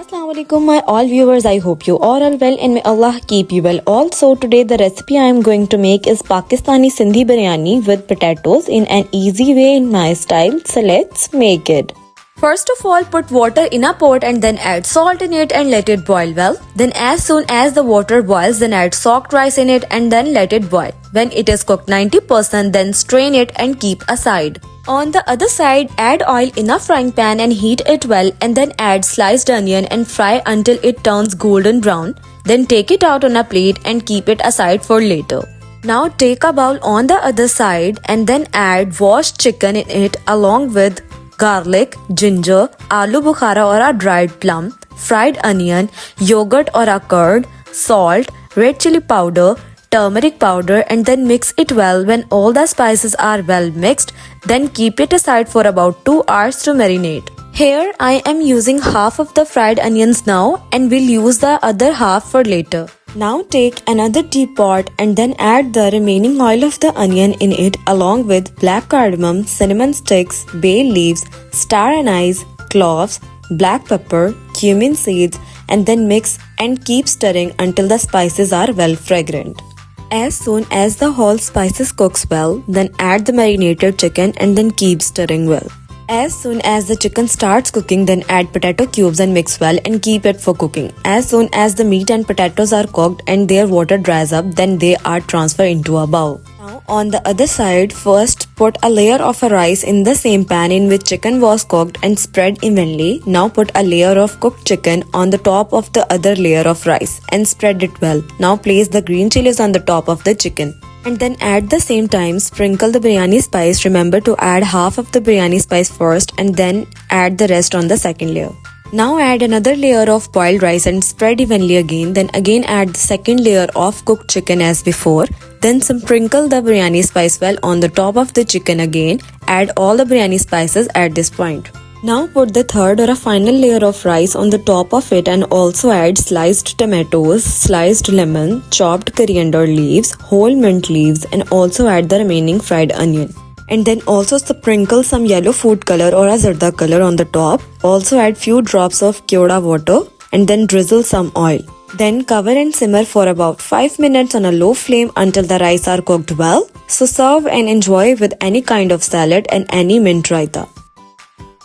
Assalamu alaikum my all viewers, I hope you all are well and may Allah keep you well. Also today the recipe I am going to make is Pakistani Sindhi Biryani with potatoes in an easy way in my style. So let's make it. First of all, put water in a pot and then add salt in it and let it boil well. Then as soon as the water boils, then add soaked rice in it and then let it boil. When it is cooked 90%, then strain it and keep aside. On the other side, add oil in a frying pan and heat it well and then add sliced onion and fry until it turns golden brown. Then take it out on a plate and keep it aside for later. Now take a bowl on the other side and then add washed chicken in it along with garlic, ginger, aloo bukhara or a dried plum, fried onion, yogurt or a curd, salt, red chili powder, turmeric powder and then mix it well. When all the spices are well mixed, then keep it aside for about 2 hours to marinate. Here I am using half of the fried onions now and will use the other half for later. Now take another teapot and then add the remaining oil of the onion in it along with black cardamom, cinnamon sticks, bay leaves, star anise, cloves, black pepper, cumin seeds and then mix and keep stirring until the spices are well fragrant. As soon as the whole spices cooks well, then add the marinated chicken and then keep stirring well. As soon as the chicken starts cooking, then add potato cubes and mix well and keep it for cooking. As soon as the meat and potatoes are cooked and their water dries up, then they are transferred into a bowl. Now on the other side, first put a layer of a rice in the same pan in which chicken was cooked and spread evenly. Now put a layer of cooked chicken on the top of the other layer of rice and spread it well. Now place the green chilies on the top of the chicken. And then at the same time sprinkle the biryani spice. Remember to add half of the biryani spice first and then add the rest on the second layer. Now add another layer of boiled rice and spread evenly again. Then again add the second layer of cooked chicken as before. Then sprinkle the biryani spice well on the top of the chicken again. Add all the biryani spices at this point. Now put the third or a final layer of rice on the top of it and also add sliced tomatoes, sliced lemon, chopped coriander leaves, whole mint leaves and also add the remaining fried onion. And then also sprinkle some yellow food color or a zarda color on the top. Also add few drops of kyoda water and then drizzle some oil. Then cover and simmer for about 5 minutes on a low flame until the rice are cooked well. So serve and enjoy with any kind of salad and any mint raita.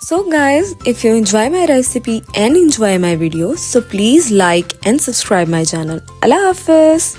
So guys, if you enjoy my recipe and enjoy my videos, so please like and subscribe my channel. Allah Hafiz.